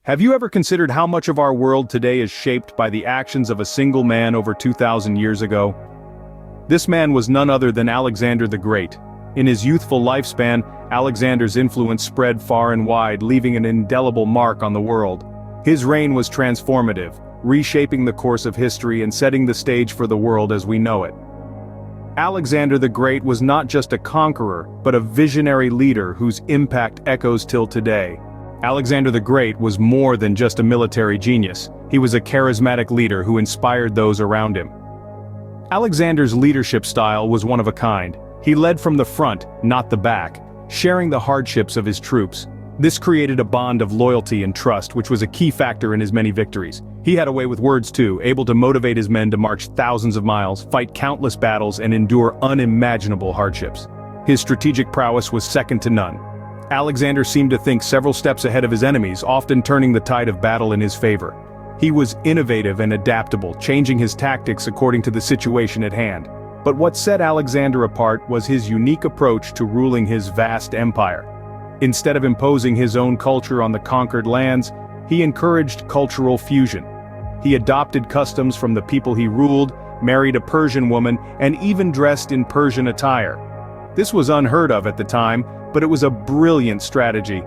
Have you ever considered how much of our world today is shaped by the actions of a single man over 2,000 years ago? This man was none other than Alexander the Great. In his youthful lifespan, Alexander's influence spread far and wide, leaving an indelible mark on the world. His reign was transformative, reshaping the course of history and setting the stage for the world as we know it. Alexander the Great was not just a conqueror, but a visionary leader whose impact echoes till today. Alexander the Great was more than just a military genius. He was a charismatic leader who inspired those around him. Alexander's leadership style was one of a kind. He led from the front, not the back, sharing the hardships of his troops. This created a bond of loyalty and trust, which was a key factor in his many victories. He had a way with words too, able to motivate his men to march thousands of miles, fight countless battles, and endure unimaginable hardships. His strategic prowess was second to none. Alexander seemed to think several steps ahead of his enemies, often turning the tide of battle in his favor. He was innovative and adaptable, changing his tactics according to the situation at hand. But what set Alexander apart was his unique approach to ruling his vast empire. Instead of imposing his own culture on the conquered lands, he encouraged cultural fusion. He adopted customs from the people he ruled, married a Persian woman, and even dressed in Persian attire. This was unheard of at the time, but it was a brilliant strategy.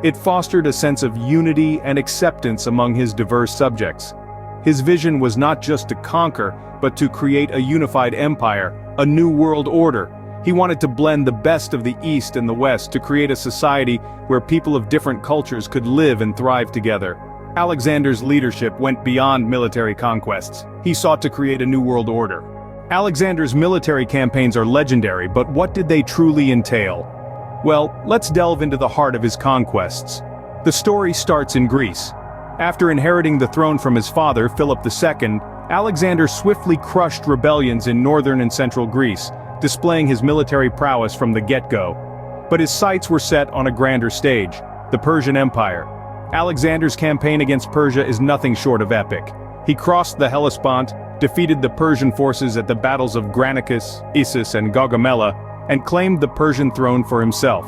It fostered a sense of unity and acceptance among his diverse subjects. His vision was not just to conquer, but to create a unified empire, a new world order. He wanted to blend the best of the East and the West to create a society where people of different cultures could live and thrive together. Alexander's leadership went beyond military conquests. He sought to create a new world order. Alexander's military campaigns are legendary, but what did they truly entail? Well, let's delve into the heart of his conquests. The story starts in Greece. After inheriting the throne from his father, Philip II, Alexander swiftly crushed rebellions in northern and central Greece, displaying his military prowess from the get-go. But his sights were set on a grander stage, the Persian Empire. Alexander's campaign against Persia is nothing short of epic. He crossed the Hellespont, defeated the Persian forces at the battles of Granicus, Issus, and Gaugamela, and claimed the Persian throne for himself.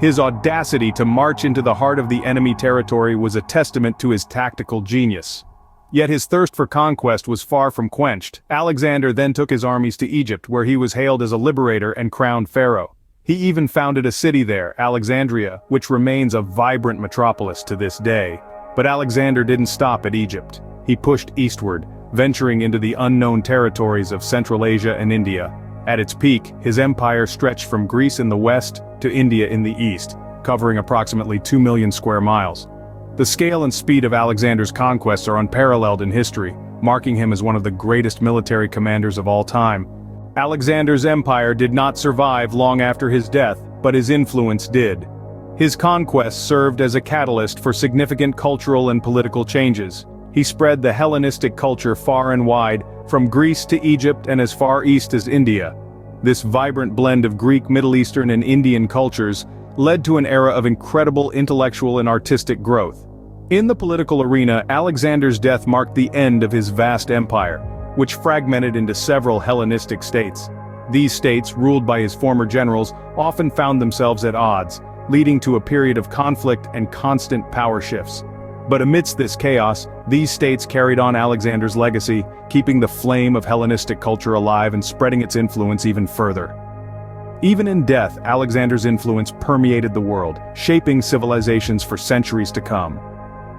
His audacity to march into the heart of the enemy territory was a testament to his tactical genius. Yet his thirst for conquest was far from quenched. Alexander then took his armies to Egypt, where he was hailed as a liberator and crowned pharaoh. He even founded a city there, Alexandria, which remains a vibrant metropolis to this day. But Alexander didn't stop at Egypt. He pushed eastward, venturing into the unknown territories of Central Asia and India. At its peak, his empire stretched from Greece in the west to India in the east, covering approximately 2 million square miles. The scale and speed of Alexander's conquests are unparalleled in history, marking him as one of the greatest military commanders of all time. Alexander's empire did not survive long after his death, but his influence did. His conquests served as a catalyst for significant cultural and political changes. He spread the Hellenistic culture far and wide, from Greece to Egypt and as far east as India. This vibrant blend of Greek, Middle Eastern, and Indian cultures led to an era of incredible intellectual and artistic growth. In the political arena, Alexander's death marked the end of his vast empire, which fragmented into several Hellenistic states. These states, ruled by his former generals, often found themselves at odds, leading to a period of conflict and constant power shifts. But amidst this chaos, these states carried on Alexander's legacy, keeping the flame of Hellenistic culture alive and spreading its influence even further. Even in death, Alexander's influence permeated the world, shaping civilizations for centuries to come.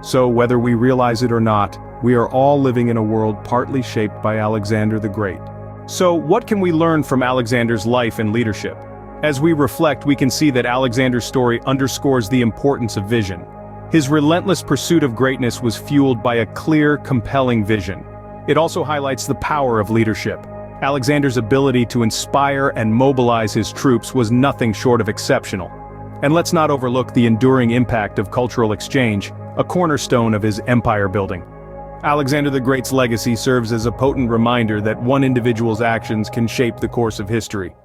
So whether we realize it or not, we are all living in a world partly shaped by Alexander the Great. So what can we learn from Alexander's life and leadership? As we reflect, we can see that Alexander's story underscores the importance of vision. His relentless pursuit of greatness was fueled by a clear, compelling vision. It also highlights the power of leadership. Alexander's ability to inspire and mobilize his troops was nothing short of exceptional. And let's not overlook the enduring impact of cultural exchange, a cornerstone of his empire building. Alexander the Great's legacy serves as a potent reminder that one individual's actions can shape the course of history.